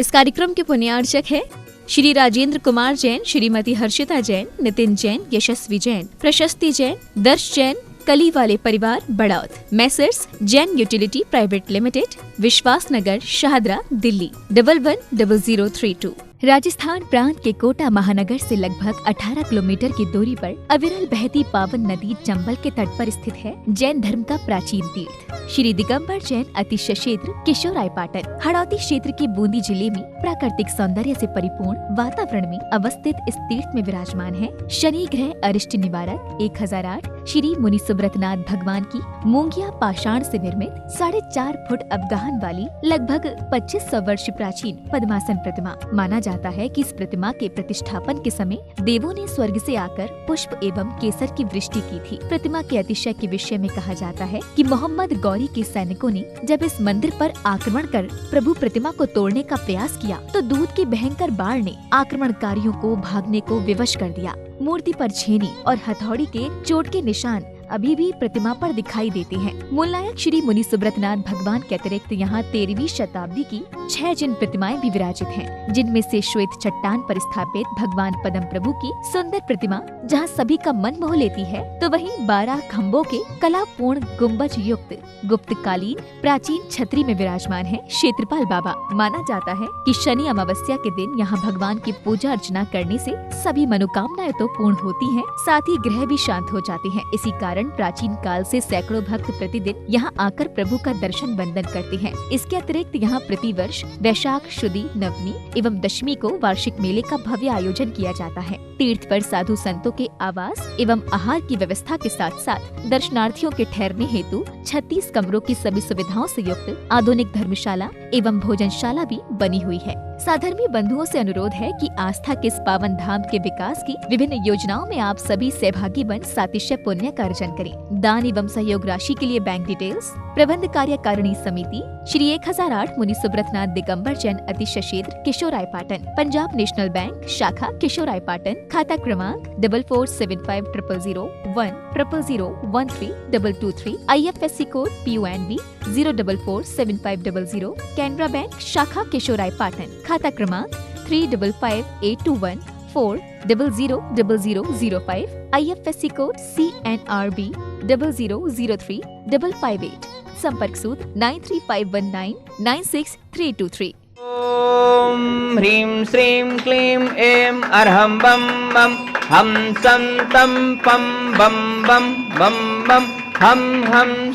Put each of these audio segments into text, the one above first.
इस कार्यक्रम के पुण्यार्चक है श्री राजेंद्र कुमार जैन, श्रीमती हर्षिता जैन, नितिन जैन, यशस्वी जैन, प्रशस्ति जैन, दर्श जैन, कली वाले परिवार बड़ौद, messrs Jain utility private limited, Vishwas Nagar, Shahdara, Delhi 110032। Rajasthan प्रांत के कोटा महानगर से लगभग 18 किलोमीटर की दूरी पर अविरल बहती पावन नदी चंबल के तट पर स्थित है जैन धर्म का प्राचीन तीर्थ श्री दिगंबर जैन अतिशय क्षेत्र किशोराय पाटन। हड़ौती क्षेत्र के बूंदी जिले में प्राकृतिक सौंदर्य से परिपूर्ण वातावरण में अवस्थित इस तीर्थ में विराजमान है शनि ग्रह अरिष्ट निवारक 1008 श्री मुनि सुब्रतनाथ भगवान की मूंगिया पाषाण से निर्मित 4.5 फुट अवगाहन वाली लगभग 2500 वर्ष प्राचीन पद्मासन प्रतिमा। माना जाता है कि इस प्रतिमा के प्रतिष्ठापन के समय देवों ने स्वर्ग से आकर पुष्प एवं केसर की वृष्टि की थी। प्रतिमा के अतिशय के विषय में कहा जाता है कि मोहम्मद गौरी के सैनिकों ने जब इस मंदिर पर आक्रमण कर प्रभु प्रतिमा को तोड़ने का प्रयास किया तो दूध की भयंकर बाढ़ ने आक्रमणकारियों को भागने को विवश कर दिया। मूर्ति पर छेनी और हथौड़ी के चोट के निशान अभी भी प्रतिमा पर दिखाई देते हैं। मूलनायक श्री मुनि सुब्रतनाथ भगवान के अतिरिक्त यहाँ 13वीं शताब्दी की 6 जिन प्रतिमाएं भी विराजित हैं, जिनमें से श्वेत चट्टान पर स्थापित भगवान पद्म प्रभु की सुंदर प्रतिमा जहाँ सभी का मन मोह लेती है, तो वहीं 12 खम्भों के कलापूर्ण गुम्बज युक्त गुप्तकालीन प्राचीन छतरी में विराजमान है क्षेत्रपाल बाबा। माना जाता है कि शनि अमावस्या के दिन यहाँ भगवान की पूजा अर्चना करने से सभी मनोकामनाएं तो पूर्ण होती हैं, साथ ही ग्रह भी शांत हो जाते हैं। इसी कारण प्राचीन काल से सैकड़ों भक्त प्रतिदिन यहाँ आकर प्रभु का दर्शन वंदन करते हैं। इसके अतिरिक्त यहाँ प्रतिवर्ष वैशाख शुदी नवमी एवं दशमी को वार्षिक मेले का भव्य आयोजन किया जाता है। तीर्थ पर साधु संतों के आवास एवं आहार की व्यवस्था के साथ साथ दर्शनार्थियों के ठहरने हेतु 36 कमरों की सभी सुविधाओं से युक्त आधुनिक धर्मशाला एवं भोजनशाला भी बनी हुई है। साधर्मी बंधुओं से अनुरोध है कि आस्था के इस पावन धाम के विकास की विभिन्न योजनाओं में आप सभी सहभागी बन सातिशय पुण्य का अर्जन करें। दान एवं सहयोग राशि के लिए बैंक डिटेल्स प्रबंध कार्यकारिणी समिति श्री 1008 मुनि सुब्रतनाथ दिगंबर जैन अतिशय क्षेत्र किशोराय पाटन, पंजाब नेशनल बैंक शाखा किशोराय पाटन, खाता क्रमांक 4475000100132223, IFSC code PUNB 0447500, Canara bank शाखा किशोराय पाटन, खाता क्रमांक 358214000005, IFSC कोड CNRB 0003558, संपर्क सूत्र 9351996323। ओम ह्रीं श्रीं क्लीं ऐं अर्हं बम बम हम सं तं पं बम बम बम बम हम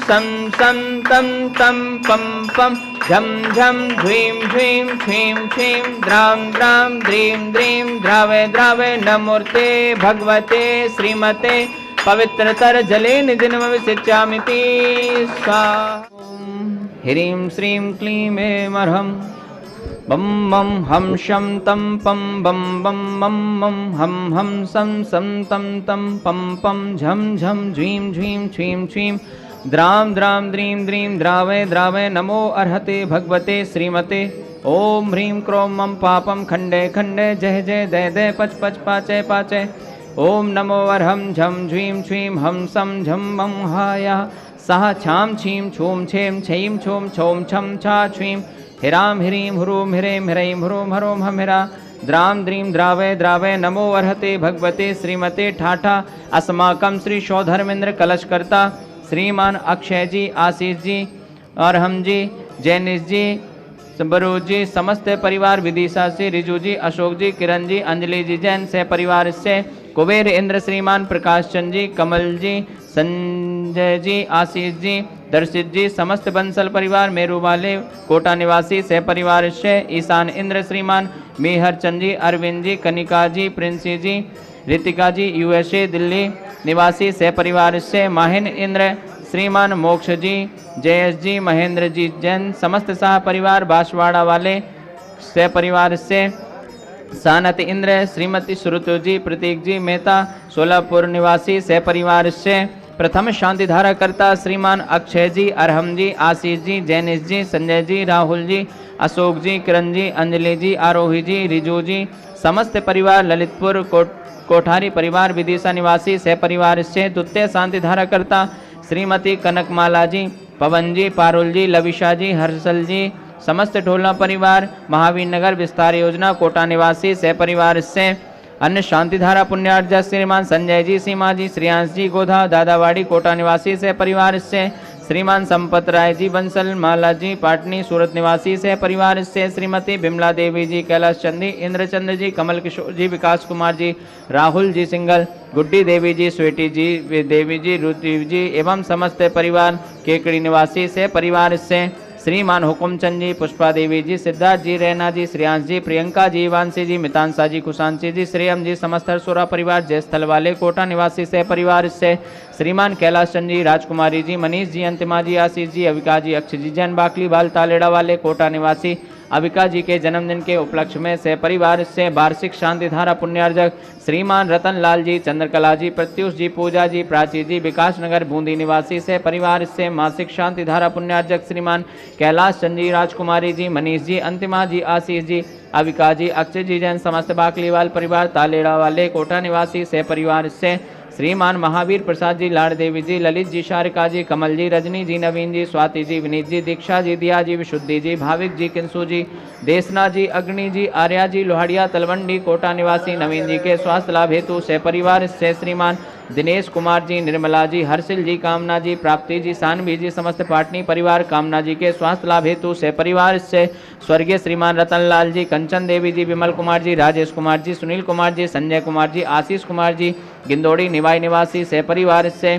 सं तं तं पं पं झं झं ह्रीं ह्रीं ह्रीं ह्रीं द्रां द्रां द्रीं द्रीं द्रावे द्रावे नमोर्ते भगवते श्रीमते पवित्रतर जले निधिनमविसिच्यामिति स्वाहा। ह्रीं श्रीं क्लीं ऐं अर्हं बम बम हम शं तं पं बम बम बम बम हम सं तं तं पं पं झं झं झ्रीं झ्रीं छ्वीं छ्वीं द्रां द्रां द्रीं द्रीं द्रावे द्रावे नमो अर्हते भगवते श्रीमते। ओम ह्रीं क्रों मं पापं खंडे खंडे जय जय दय दय पच पच पाचय पाचय। ओम नमो अर्हं झं झ्वीं छ्वीं हम सं झं मं हाया सह छां छीं छूं छें छईं छूं छौं छं छा छ्वीं हिरां ह्रीं ह्रूं ह्रीं ह्रैं ह्रूं ह्रों हम हिरा द्रां द्रीं द्रावय द्रावय नमो अर्हते भगवते श्रीमते ठाठा। अस्माकं श्री शौधर्मेंद्र कलशकर्ता श्रीमान अक्षय जी, आशीष जी, अर्हम जी, जैनिश जी, बरूज जी, समस्त परिवार विदिशा से रिजू जी, अशोक जी, किरण जी, अंजलि जी जैन से परिवार से कुबेर इंद्र श्रीमान प्रकाश चंद जी, कमल जी, संजय जी, आशीष जी, दर्शित जी, समस्त बंसल परिवार मेरू वाले कोटा निवासी सह परिवार से ईशान इंद्र श्रीमान मेहर चंद जी, अरविंद जी, कनिका जी, प्रिंसी जी, रितिका जी, USA दिल्ली निवासी सह परिवार से माहिन इंद्र श्रीमान मोक्ष जी, जयेश जी, महेंद्र जी जैन समस्त सह परिवार बांसवाड़ा वाले सह परिवार से सानत इंद्र श्रीमती श्रुतु जी, प्रतीक जी मेहता सोलापुर निवासी सह परिवार से प्रथम शांति धारा करता श्रीमान अक्षय जी, अरहम जी, आशीष जी, जैनिश जी, संजय जी, राहुल जी, अशोक जी, किरण जी, अंजलि जी, आरोही जी, रिजू जी, समस्त परिवार ललितपुर कोठारी परिवार विदिशा निवासी सह परिवार से द्वितीय शांति धारा करता श्रीमती कनकमाला जी, पवन जी, पारुल जी, लविशा जी, हर्षल जी, समस्त ढोलना परिवार, महावीर नगर विस्तार योजना कोटा निवासी सपरिवार से अन्य शांतिधारा पुण्यार्जक श्रीमान संजय जी, सीमा जी, श्रेयांश जी, गोधा दादावाड़ी कोटा निवासी सपरिवार से श्रीमान संपत राय जी, बंसल माला जी, पाटनी सूरत निवासी सपरिवार से श्रीमती बिमला देवी जी, कैलाश चंदी, इंद्रचंद्र जी, कमल किशोर जी, विकास कुमार जी, राहुल जी सिंगल, गुड्डी देवी जी, स्वीटी जी देवी जी, रुचि जी एवं समस्त परिवार केकड़ी निवासी सपरिवार से श्रीमान हुकुमचंद जी, पुष्पा देवी जी, सिद्धार्थ जी, रैना जी, श्रेयांश जी, प्रियंका जी, वांसी जी, मितांसा जी, कुशांची जी, श्रेयम जी, समस्त हरसोरा परिवार जयस्थल वाले कोटा निवासी सपरिवार से श्रीमान कैलाश चंद जी, राजकुमारी जी, मनीष जी, अंतिमा जी, आशीष जी, अविका जी, अक्षय जी, जैन बाकली बाल तालेड़ा वाले कोटा निवासी अविका जी के जन्मदिन के उपलक्ष्य में सपरिवार से वार्षिक शांतिधारा पुण्यार्जक श्रीमान रतन लाल जी, चंद्रकला जी, प्रत्युष जी, पूजा जी, प्राची जी, विकास नगर बूंदी निवासी सपरिवार से मासिक शांतिधारा पुण्यार्जक श्रीमान कैलाश चंद जी, राजकुमारी जी, मनीष जी, अंतिमा जी, आशीष जी, अविका जी, अक्षय जी, जैन समस्त बाकलीवाल परिवार तालेड़ा वाले कोटा निवासी सपरिवार से श्रीमान महावीर प्रसाद जी, लाड़ देवी जी, ललित जी, शारिका जी, कमल जी, रजनी जी, नवीन जी, स्वाति जी, विनीत जी, दीक्षा जी, दिया जी, विशुद्धि जी, भाविक जी, किंसु जी, देसना जी, अग्नि जी, आर्या जी, लोहाड़िया तलवंडी कोटा निवासी नवीन जी के स्वास्थ्य लाभ हेतु सपरिवार से श्रीमान दिनेश कुमार जी, निर्मला जी, हर्षिल जी, कामना जी, प्राप्ति जी, सानवी जी, समस्त पाटनी परिवार कामना जी के स्वास्थ्य लाभ हेतु सपरिवार से स्वर्गीय श्रीमान रतन लाल जी, कंचन देवी जी, विमल कुमार जी, राजेश कुमार जी, सुनील कुमार जी, संजय कुमार जी, आशीष कुमार जी, गिंदोड़ी निवाई निवासी सपरिवार से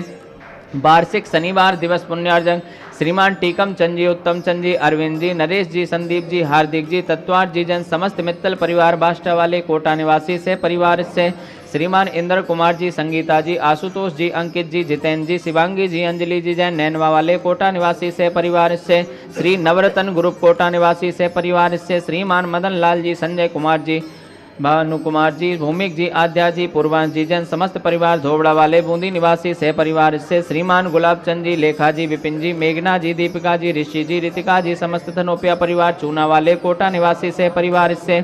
वार्षिक शनिवार दिवस पुण्यार्जन श्रीमान टीकम चंद जी, उत्तम चंद जी, अरविंद जी, नरेश जी, संदीप जी, हार्दिक जी, तत्वार जी, जन समस्त मित्तल परिवार बाष्टा वाले कोटा निवासी सपरिवार से श्रीमान इंद्र कुमार जी, संगीता जी, आशुतोष जी, अंकित जी, जितेंद्र जी, शिवांगी जी, अंजलि जी, जैन नैनवा वाले कोटा निवासी सपरिवार से श्री नवरत्न ग्रुप कोटा निवासी सपरिवार से श्रीमान मदन लाल जी, संजय कुमार जी, भानु कुमार जी, भूमिक जी, आद्या जी, पूर्वांश जी, जन समस्त परिवार धोबड़ा वाले बूंदी निवासी सपरिवार से श्रीमान गुलाब चंद जी, लेखा जी, विपिन जी, मेघना जी, दीपिका जी, ऋषि जी, रितिका जी, समस्त धनोपिया परिवार चूना वाले कोटा निवासी सपरिवार से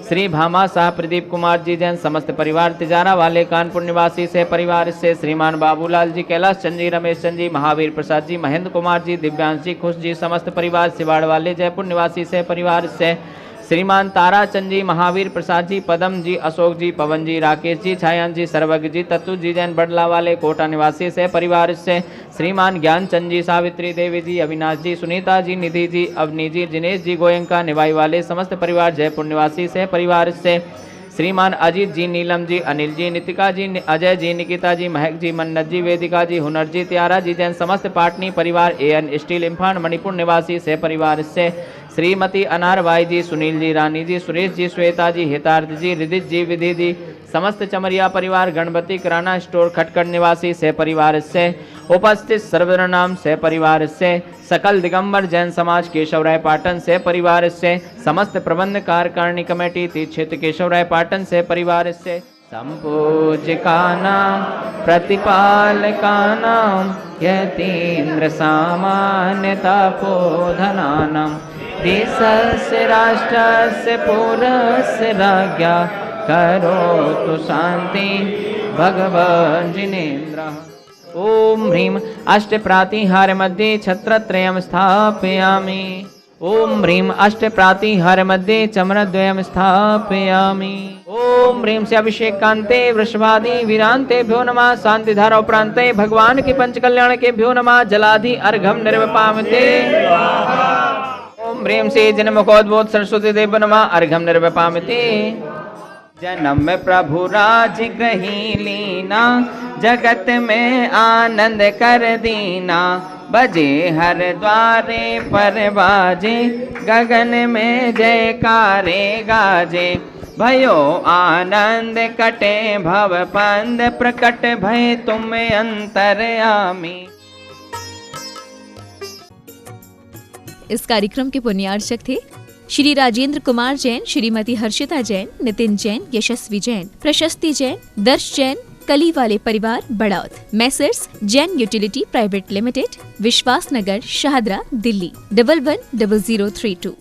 श्री भामा शाह, प्रदीप कुमार जी, जैन समस्त परिवार तिजारा वाले कानपुर निवासी सपरिवार से श्रीमान बाबूलाल जी, कैलाश चंद जी, रमेश चंद जी, महावीर प्रसाद जी, महेंद्र कुमार जी, दिव्यांश जी, खुश जी, समस्त परिवार सिवाड़ वाले जयपुर निवासी सपरिवार से श्रीमान तारा चंद जी, महावीर प्रसाद जी, पदम जी, अशोक जी, पवन जी, राकेश जी, छायान जी, सर्वज्ञ जी, तत्तु जी, जैन बडला वाले कोटा निवासी सपरिवार से श्रीमान ज्ञान चंद जी, सावित्री देवी जी, अविनाश जी, सुनीता जी, निधि जी, अवनी जी, दिनेश जी, गोयंका निवाई वाले समस्त परिवार जयपुर निवासी सपरिवार से श्रीमान अजीत जी, नीलम जी, अनिल जी, नितिका जी, अजय जी, निकिता जी, महक जी, मन्नत जी, वेदिका जी, हुनर जी, त्यारा जी, जैन समस्त पाटनी परिवार एएन स्टील इम्फान मणिपुर निवासी सपरिवार से श्रीमती अनार बाई जी, सुनील जी, रानी जी, सुरेश जी, श्वेता जी, हितार्थ जी, रिदित जी, विधि जी, समस्त चमरिया परिवार गणपति किराना स्टोर खटखट निवासी सपरिवार से उपस्थित सर्वनाम सपरिवार से सकल दिगंबर जैन समाज केशवराय पाटन सपरिवार से समस्त प्रबंध कार्यकारिणी कमेटी तीर्थ क्षेत्र केशवराय पाटन सपरिवार से संपूज्यकानां प्रतिपालकानां यतीन्द्र सामान्य तपोधनानां देशस्य राष्ट्रस्य पुरस्य राज्ञा करोतु शांति भगवान् जिनेन्द्रः। ओम ह्रीं अष्टप्रातिहार मध्ये छत्रत्रयं स्थापयामि। ओम ह्रीं अष्टप्रातिहार मध्ये चमरद्वयं स्थापयामि। ओम ह्रीं से अभिषेकान्ते वृषभादि वीरान्तेभ्यो नमः। शांतिधारा उपरान्ते भगवान के पंचकल्याण केभ्यो नमः। जलाधि अर्घम निर्वपामते। ओम ह्रीं से जन्मकोद्भूत सरस्वती देव नमः। अर्घम निर्वपामते। जन्म में प्रभु राज कहीं लीना, जगत में आनंद कर दीना। बजे हर द्वारे पर बाजे, गगन में जयकारे गाजे। भयो आनंद कटे भव पंद, प्रकट भय तुम अंतर्यामी। इस कार्यक्रम के पुण्यार्चक थे श्री राजेंद्र कुमार जैन, श्रीमती हर्षिता जैन, नितिन जैन, यशस्वी जैन, प्रशस्ति जैन, दर्श जैन, कली वाले परिवार Baraut. Messrs Jain utility private limited, Vishwas Nagar, Shahdara, Delhi 110032।